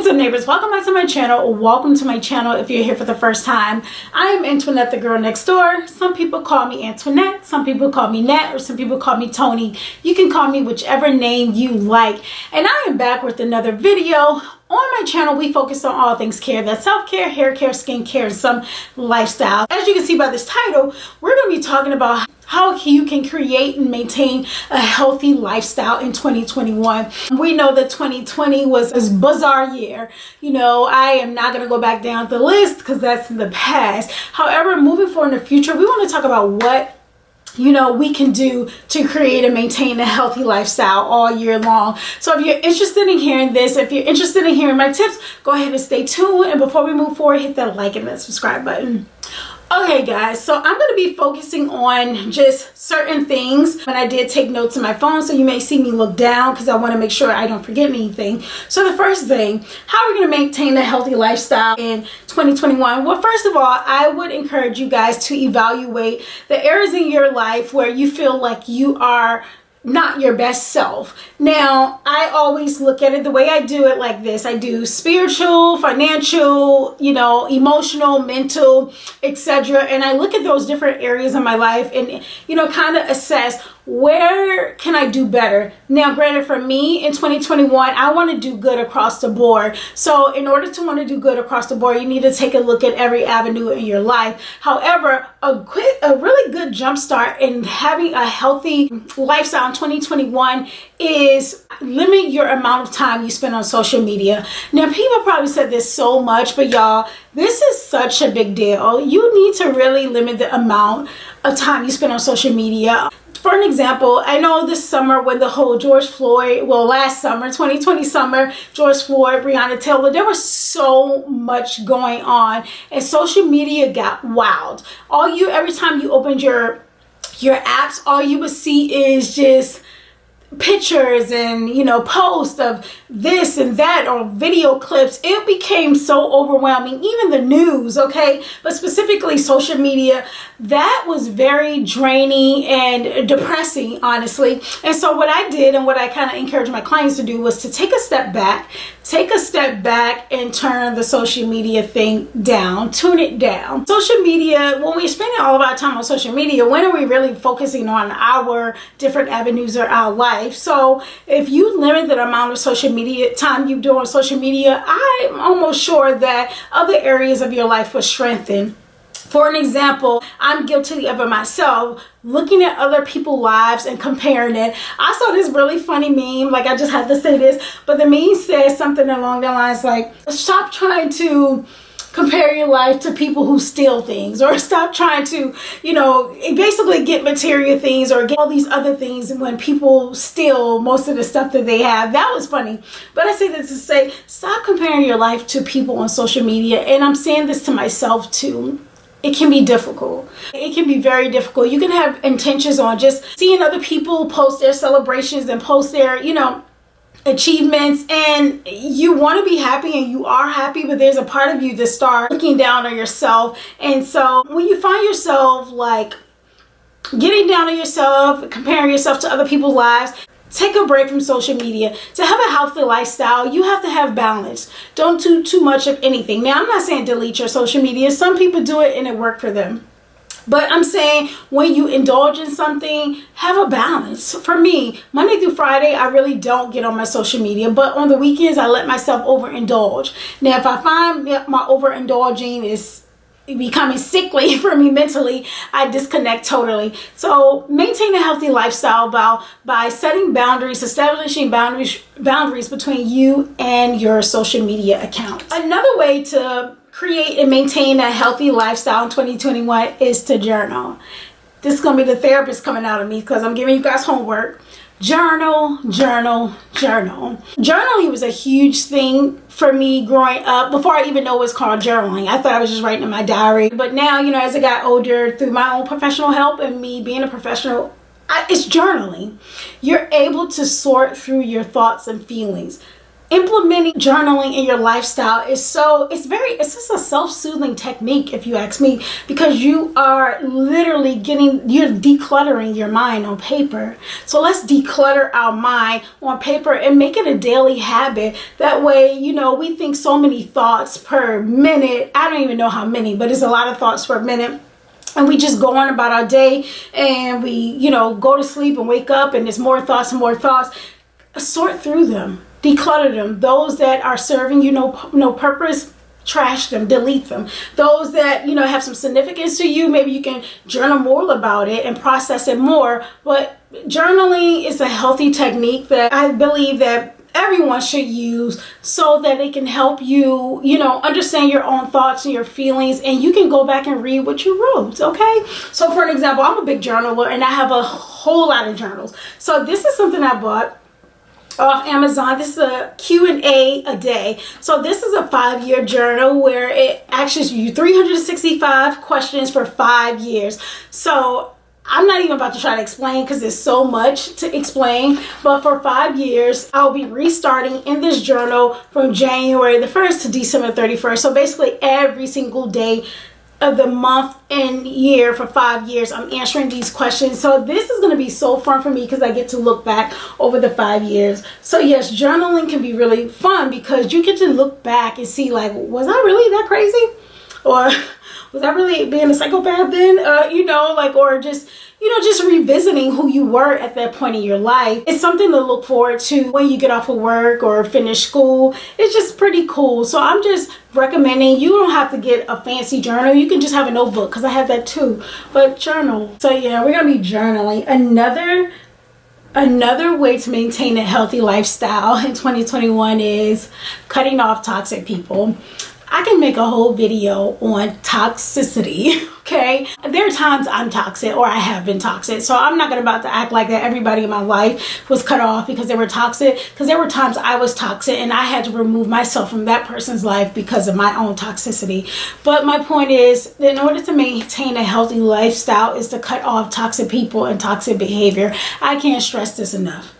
What's up, neighbors? Welcome back to my channel. Welcome to my channel if you're here for the first time. I am Antoinette, the girl next door. Some people call me Antoinette, some people call me Nat, or some people call me Tony. You can call me whichever name you like. And I am back with another video. On my channel, we focus on all things care. That's self-care, hair care, skin care, and some lifestyle. As you can see by this title, we're going to be talking about how you can create and maintain a healthy lifestyle in 2021. We know that 2020 was a bizarre year. You know, I am not going to go back down the list because that's in the past. However, moving forward in the future, we want to talk about what we can do to create and maintain a healthy lifestyle all year long. So if you're interested in hearing this, if you're interested in hearing my tips, go ahead and stay tuned. And before we move forward, hit that like and that subscribe button. Okay guys, so I'm going to be focusing on just certain things. And I did take notes on my phone, so you may see me look down because I want to make sure I don't forget anything. So the first thing, how are we going to maintain a healthy lifestyle in 2021? Well, first of all, I would encourage you guys to evaluate the areas in your life where you feel like you are not your best self. Now, I always look at it the way I do it like this. I do spiritual, financial, emotional, mental, etc. And I look at those different areas of my life and, kind of assess where can I do better. Now, granted, for me in 2021, I want to do good across the board. So in order to want to do good across the board, you need to take a look at every avenue in your life. However, a really good jump start in having a healthy lifestyle in 2021 is limit your amount of time you spend on social media. Now, people probably said this so much, but y'all, this is such a big deal. You need to really limit the amount of time you spend on social media. For an example, I know this summer when the whole last summer, 2020 summer, George Floyd, Breonna Taylor, there was so much going on and social media got wild. Every time you opened your apps, all you would see is just pictures and posts of this and that or video clips. It became so overwhelming, even the news, okay, but specifically social media. That was very draining and depressing, honestly. And so what I did and what I kind of encourage my clients to do was to take a step back and turn the social media thing down, tune it down. Social media, when we're spending all of our time on social media, when are we really focusing on our different avenues of our life? So if you limit the amount of social media time you do on social media, I'm almost sure that other areas of your life will strengthen. For an example, I'm guilty of it myself, looking at other people's lives and comparing it. I saw this really funny meme, like I just had to say this, but the meme says something along the lines like, stop trying to compare your life to people who steal things, or stop trying to, basically get material things or get all these other things when people steal most of the stuff that they have. That was funny. But I say this to say, stop comparing your life to people on social media. And I'm saying this to myself too. It can be difficult. It can be very difficult. You can have intentions on just seeing other people post their celebrations and post their, achievements, and you want to be happy and you are happy, but there's a part of you that start looking down on yourself. And so when you find yourself like getting down on yourself, comparing yourself to other people's lives, take a break from social media. To have a healthy lifestyle, you have to have balance. Don't do too much of anything. Now, I'm not saying delete your social media. Some people do it and it worked for them. But I'm saying when you indulge in something, have a balance. For me, Monday through Friday, I really don't get on my social media. But on the weekends, I let myself overindulge. Now, if I find my overindulging is becoming sickly for me mentally, I disconnect totally. So maintain a healthy lifestyle by setting boundaries, establishing boundaries between you and your social media account. Another way to create and maintain a healthy lifestyle in 2021 is to journal. This is going to be the therapist coming out of me because I'm giving you guys homework. Journal. Journaling was a huge thing for me growing up before I even know it was called journaling. I thought I was just writing in my diary. But now, as I got older, through my own professional help and me being a professional, it's journaling. You're able to sort through your thoughts and feelings. implementing journaling in your lifestyle is it's just a self-soothing technique, if you ask me, because you are literally you're decluttering your mind on paper. So let's declutter our mind on paper and make it a daily habit. That way, we think so many thoughts per minute. I don't even know how many, but it's a lot of thoughts per minute. And we just go on about our day, and we, go to sleep and wake up, and there's more thoughts and more thoughts. Sort through them, declutter them. Those that are serving you no purpose, trash them, delete them. Those that, have some significance to you, maybe you can journal more about it and process it more. But journaling is a healthy technique that I believe that everyone should use, so that it can help you, understand your own thoughts and your feelings, and you can go back and read what you wrote, okay? So for an example, I'm a big journaler, and I have a whole lot of journals. So this is something I bought off Amazon. This is a Q&A a day. So this is a 5-year journal where it asks you 365 questions for 5 years. So I'm not even about to try to explain because there's so much to explain, but for 5 years, I'll be restarting in this journal from January the 1st to December 31st. So basically every single day of the month and year for 5 years, I'm answering these questions. So this is going to be so fun for me because I get to look back over the 5 years. So yes, journaling can be really fun because you get to look back and see, like, was I really that crazy? Or was I really being a psychopath then? Or just revisiting who you were at that point in your life. It's something to look forward to when you get off of work or finish school. It's just pretty cool. So I'm just recommending, you don't have to get a fancy journal. You can just have a notebook, because I have that too. But journal. So yeah, we're going to be journaling. Another way to maintain a healthy lifestyle in 2021 is cutting off toxic people. I can make a whole video on toxicity, okay? There are times I'm toxic, or I have been toxic. So I'm not about to act like that everybody in my life was cut off because they were toxic, because there were times I was toxic and I had to remove myself from that person's life because of my own toxicity. But my point is, in order to maintain a healthy lifestyle is to cut off toxic people and toxic behavior. I can't stress this enough.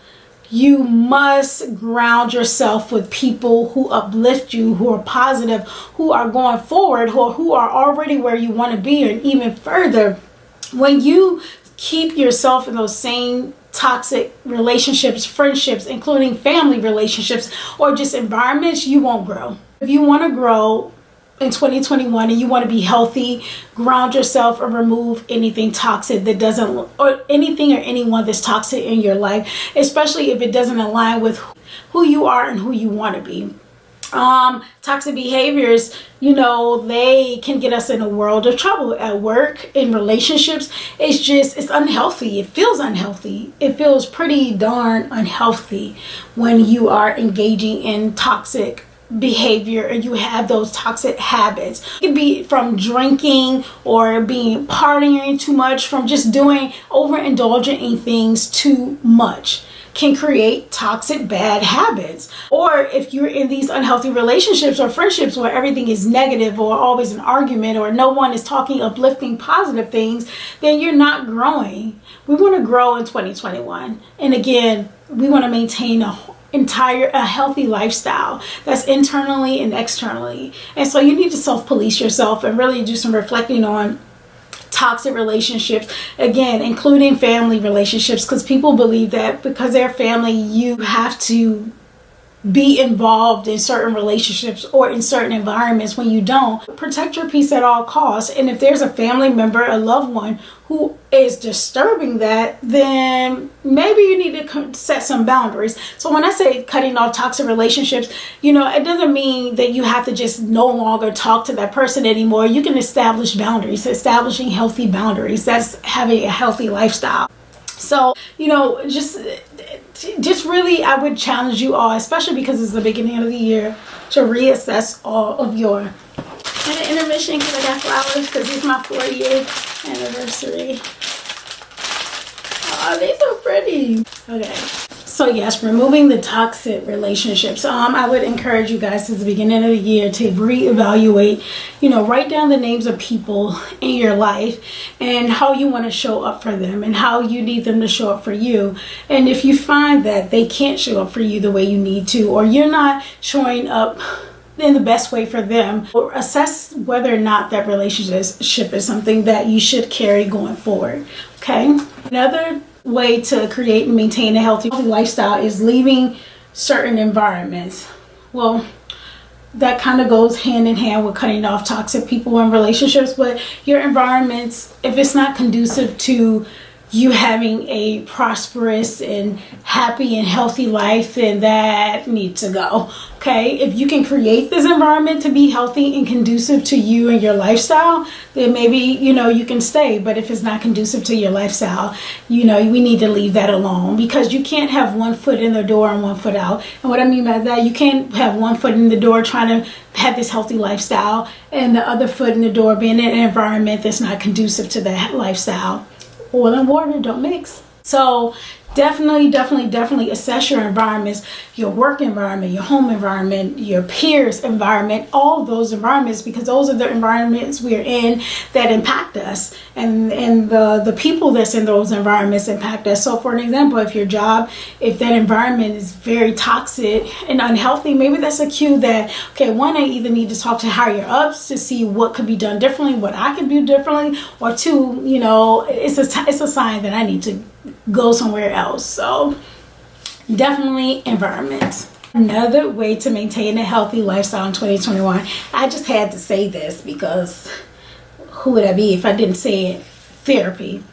You must ground yourself with people who uplift you, who are positive, who are going forward, who are already where you want to be, and even further. When you keep yourself in those same toxic relationships, friendships, including family relationships, or just environments, you won't grow. If you want to grow in 2021 and you want to be healthy, ground yourself and remove anything toxic that doesn't, or anything or anyone that's toxic in your life, especially if it doesn't align with who you are and who you want to be. Toxic behaviors, they can get us in a world of trouble at work, in relationships. It's unhealthy. It feels unhealthy. It feels pretty darn unhealthy when you are engaging in toxic behavior and you have those toxic habits. It can be from drinking or being partying too much, from just doing overindulgent in things too much can create toxic bad habits. Or if you're in these unhealthy relationships or friendships where everything is negative or always an argument or no one is talking uplifting positive things, then you're not growing. We want to grow in 2021, and again, we want to maintain a healthy lifestyle that's internally and externally. And so you need to self-police yourself and really do some reflecting on toxic relationships, again, including family relationships, because people believe that because they're family, you have to be involved in certain relationships or in certain environments when you don't. Protect your peace at all costs. And if there's a family member, a loved one who is disturbing that, then maybe you need to set some boundaries. So when I say cutting off toxic relationships, it doesn't mean that you have to just no longer talk to that person anymore. You can establish boundaries. Establishing healthy boundaries, that's having a healthy lifestyle. So, just really, I would challenge you all, especially because it's the beginning of the year, to reassess all of your. And an intermission because I got flowers because it's my 4-year anniversary. Oh, these are pretty. Okay. So yes, removing the toxic relationships. I would encourage you guys at the beginning of the year to reevaluate, write down the names of people in your life and how you want to show up for them and how you need them to show up for you. And if you find that they can't show up for you the way you need to, or you're not showing up in the best way for them, or assess whether or not that relationship is something that you should carry going forward. Okay. Another way to create and maintain a healthy lifestyle is leaving certain environments. Well, that kind of goes hand in hand with cutting off toxic people and relationships, but your environments, if it's not conducive to you having a prosperous and happy and healthy life, then that needs to go. Okay, if you can create this environment to be healthy and conducive to you and your lifestyle, then maybe you can stay. But if it's not conducive to your lifestyle, we need to leave that alone, because you can't have one foot in the door and one foot out. And what I mean by that, you can't have one foot in the door trying to have this healthy lifestyle and the other foot in the door being in an environment that's not conducive to that lifestyle. Oil and water don't mix. So definitely assess your environments, your work environment, your home environment, your peers environment, all of those environments, because those are the environments we're in that impact us, and the people that's in those environments impact us. So for an example, if your job, if that environment is very toxic and unhealthy, maybe that's a cue that, okay, one, I either need to talk to higher ups to see what could be done differently, what I could do differently, or two, it's a sign that I need to go somewhere else. So definitely environment. Another way to maintain a healthy lifestyle in 2021, I just had to say this, because who would I be if I didn't say it? Therapy.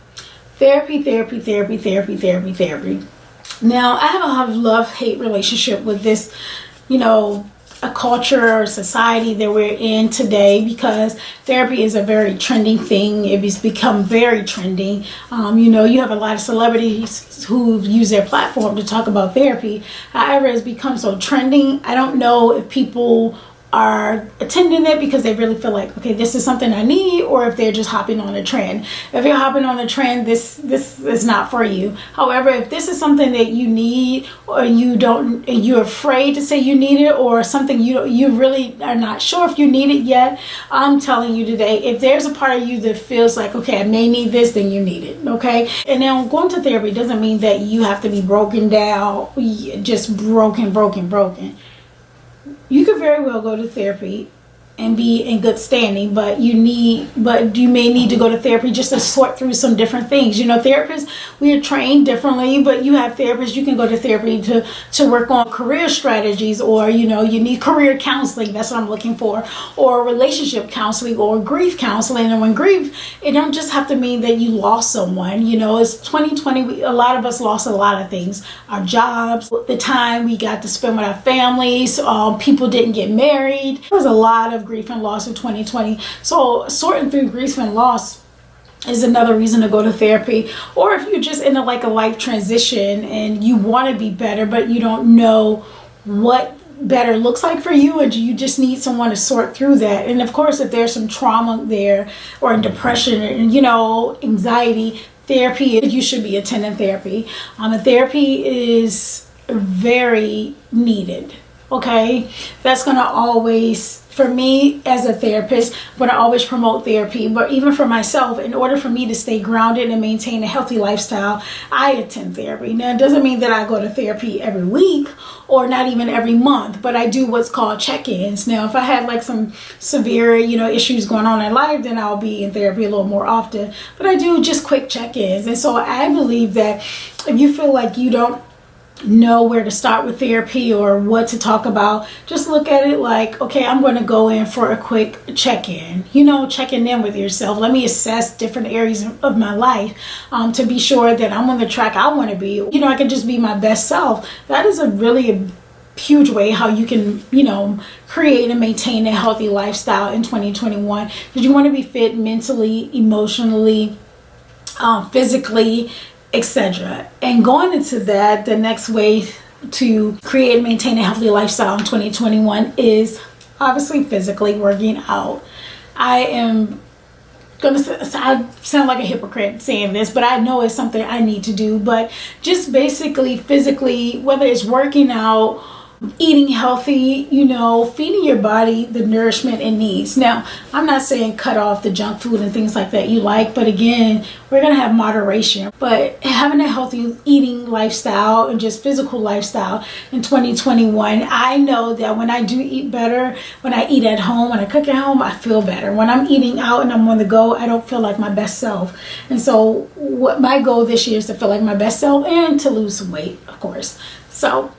Now, I have a love-hate relationship with this, a culture or society that we're in today, because therapy is a very trending thing. It has become very trending. You have a lot of celebrities who use their platform to talk about therapy. However, it's become so trending. I don't know if people are attending it because they really feel like, okay, this is something I need, or if they're just hopping on a trend. If you're hopping on a trend, this is not for you. However, if this is something that you need, or you're afraid to say you need it, or something you really are not sure if you need it yet, I'm telling you today, if there's a part of you that feels like, okay, I may need this, then you need it. Okay. And now going to therapy doesn't mean that you have to be broken down, just broken. You could very well go to therapy and be in good standing, but you may need to go to therapy just to sort through some different things. Therapists, we are trained differently, but you have therapists, you can go to therapy to work on career strategies, or you need career counseling, that's what I'm looking for, or relationship counseling, or grief counseling. And when grief, it don't just have to mean that you lost someone. It's 2020, a lot of us lost a lot of things. Our jobs, the time we got to spend with our families, people didn't get married. There was a lot of grief and loss in 2020. So sorting through grief and loss is another reason to go to therapy. Or if you're just in a life transition and you want to be better, but you don't know what better looks like for you, and you just need someone to sort through that. And of course, if there's some trauma there, or depression, and anxiety, therapy, you should be attending therapy. Therapy is very needed. Okay, that's gonna always, for me as a therapist, I'm gonna always promote therapy. But even for myself, in order for me to stay grounded and maintain a healthy lifestyle, I attend therapy. Now, it doesn't mean that I go to therapy every week, or not even every month, but I do what's called check-ins. Now, if I had some severe, issues going on in life, then I'll be in therapy a little more often. But I do just quick check-ins. And so I believe that if you feel like you don't know where to start with therapy or what to talk about, just look at it like, okay, I'm going to go in for a quick check-in, checking in with yourself. Let me assess different areas of my life to be sure that I'm on the track I want to be. I can just be my best self. That is a huge way how you can, create and maintain a healthy lifestyle in 2021, because you want to be fit mentally, emotionally, physically, etc. And going into that, the next way to create and maintain a healthy lifestyle in 2021 is obviously physically working out. I am I sound like a hypocrite saying this, but I know it's something I need to do. But just basically physically, whether it's working out, eating healthy, feeding your body the nourishment it needs. Now, I'm not saying cut off the junk food and things like that you like, but again, we're going to have moderation. But having a healthy eating lifestyle and just physical lifestyle in 2021, I know that when I do eat better, when I eat at home, when I cook at home, I feel better. When I'm eating out and I'm on the go, I don't feel like my best self. And so what my goal this year is to feel like my best self and to lose some weight, of course. So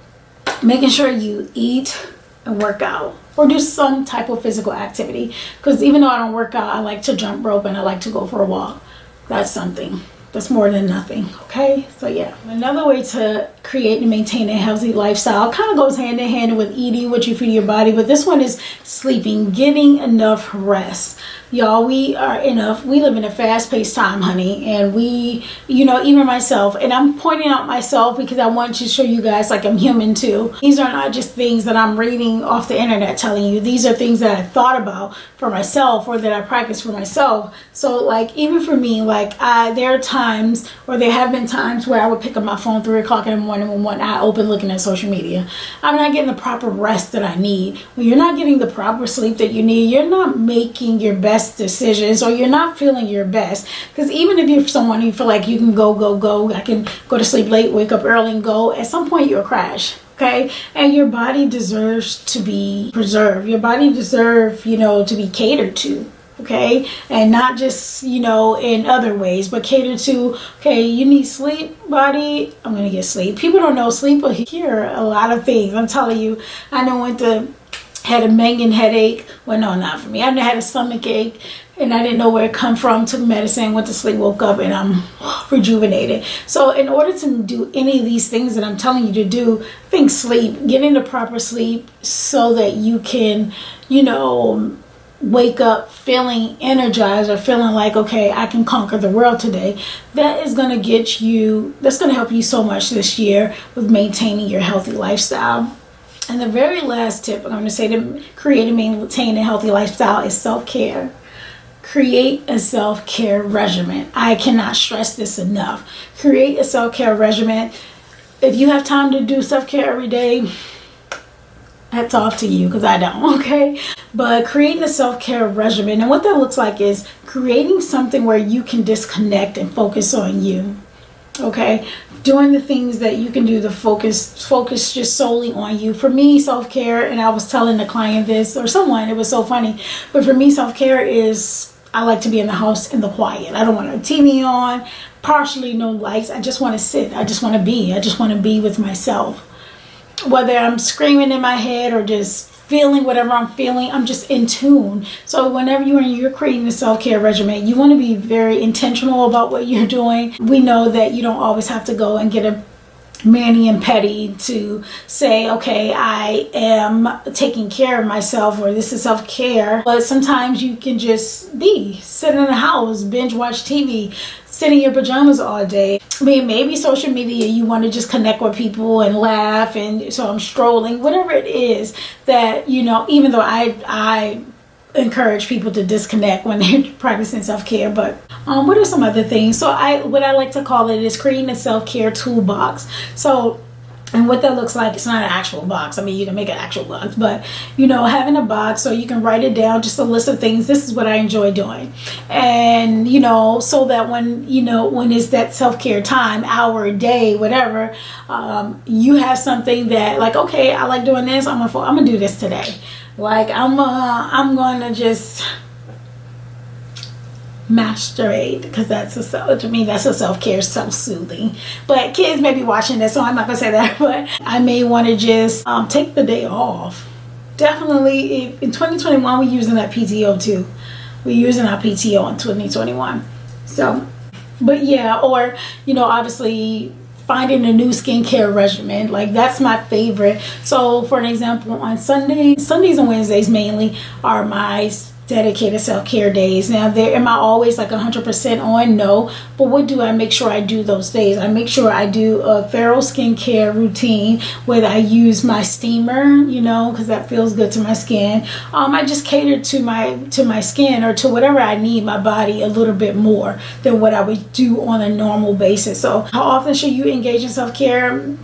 making sure you eat and work out or do some type of physical activity, because even though I don't work out, I like to jump rope and I like to go for a walk. That's something. That's more than nothing. Okay, so yeah, another way to create and maintain a healthy lifestyle kind of goes hand in hand with eating what you feed your body, but this one is sleeping, getting enough rest. Y'all, we live in a fast-paced time, honey, and we, even myself, and I'm pointing out myself because I want to show you guys like I'm human too. These are not just things that I'm reading off the internet telling you. These are things that I thought about for myself or that I practice for myself. So like, even for me, like there are times, or there have been times where I would pick up my phone 3 o'clock in the morning when one eye open looking at social media. I'm not getting the proper rest that I need. When you're not getting the proper sleep that you need, you're not making your best decisions, or you're not feeling your best. Because even if you're someone who feel like you can go, I can go to sleep late, wake up early and go, at some point you'll crash. Okay, and your body deserves to be preserved. Your body deserves, to be catered to. Okay, and not just in other ways, but cater to, okay, you need sleep, body, I'm gonna get sleep. People don't know sleep will cure a lot of things. I'm telling you, I know had a banging headache. Well, no, not for me. I had a stomach ache and I didn't know where it come from. Took medicine, went to sleep, woke up, and I'm rejuvenated. So in order to do any of these things that I'm telling you to do, I think sleep, getting the proper sleep so that you can, wake up feeling energized or feeling like, okay, I can conquer the world today. That is going to that's going to help you so much this year with maintaining your healthy lifestyle. And the very last tip I'm going to say to create and maintain a healthy lifestyle is self-care. Create a self-care regimen. I cannot stress this enough. Create a self-care regimen. If you have time to do self-care every day, hats off to you, because I don't, okay? But creating a self-care regimen, and what that looks like is creating something where you can disconnect and focus on you. Okay, doing the things that you can do to focus just solely on you. For me, self-care, and I was telling the client this, or someone, it was so funny, but for me, self-care is, I like to be in the house in the quiet. I don't want a TV on, partially no lights. I just want to sit. I just want to be with myself. Whether I'm screaming in my head or just feeling whatever I'm feeling, I'm just in tune. So whenever you're creating a self-care regimen, you want to be very intentional about what you're doing. We know that you don't always have to go and get a mani and pedi to say, okay, I am taking care of myself, or this is self-care. But sometimes you can just sit in the house, binge watch TV, sit in your pajamas all day. I mean, maybe social media, you want to just connect with people and laugh, and so I'm strolling, whatever it is that, even though I encourage people to disconnect when they're practicing self-care, but what are some other things? So what I like to call it is creating a self-care toolbox. So, and what that looks like, it's not an actual box. I mean, you can make an actual box, but having a box so you can write it down, just a list of things. This is what I enjoy doing, and so that when it's that self-care time, hour, day, whatever, you have something that, like, okay, I like doing this. I'm gonna do this today. Like I'm gonna just masturbate, because to me that's a self-care, self-soothing. But kids may be watching this, so I'm not gonna say that. But I may want to just take the day off. Definitely, in 2021 we're using that PTO too. We're using our PTO in 2021. So, but yeah, or obviously finding a new skincare regimen, like that's my favorite. So for an example, on Sundays and Wednesdays mainly are my dedicated self-care days. Now, am I always like 100% on? No. But what do I make sure I do those days? I make sure I do a thorough skincare routine where I use my steamer, you know, because that feels good to my skin. I just cater to my skin, or to whatever I need my body, a little bit more than what I would do on a normal basis. So how often should you engage in self-care?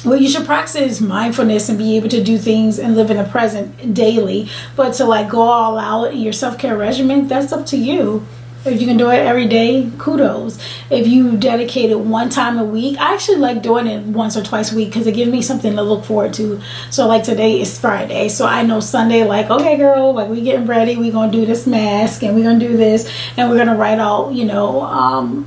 Well, you should practice mindfulness and be able to do things and live in the present daily. But to like go all out in your self-care regimen, that's up to you. If you can do it every day, kudos. If you dedicate it one time a week, I actually like doing it once or twice a week because it gives me something to look forward to. So like today is Friday, so I know Sunday, like, okay girl, like we getting ready, we gonna do this mask and we're gonna do this, and we're gonna write out, you know,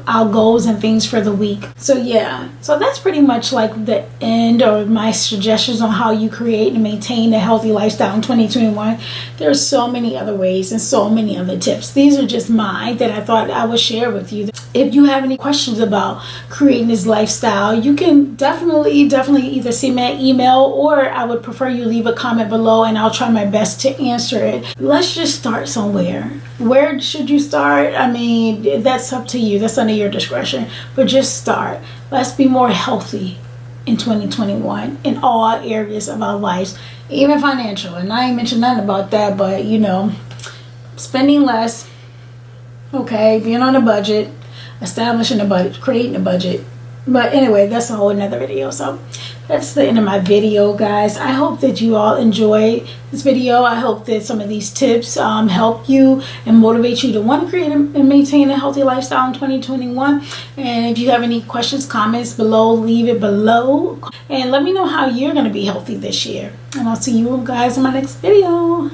our goals and things for the week. So yeah, so that's pretty much like the end of my suggestions on how you create and maintain a healthy lifestyle in 2021. There's so many other ways and so many other tips. These are just mine that I thought I would share with you. If you have any questions about creating this lifestyle, you can definitely either send me an email, or I would prefer you leave a comment below and I'll try my best to answer it. Let's just start somewhere. Where should you start? I mean, that's up to you. That's under your discretion. But just start. Let's be more healthy in 2021 in all areas of our lives, even financial. And I ain't mentioned nothing about that, but you know, spending less. Okay, being on a budget, establishing a budget, creating a budget. But anyway, that's a whole another video. So that's the end of my video, guys. I hope that you all enjoy this video. I hope that some of these tips help you and motivate you to want to create and maintain a healthy lifestyle in 2021. And if you have any questions, comments below, leave it below. And let me know how you're going to be healthy this year. And I'll see you guys in my next video.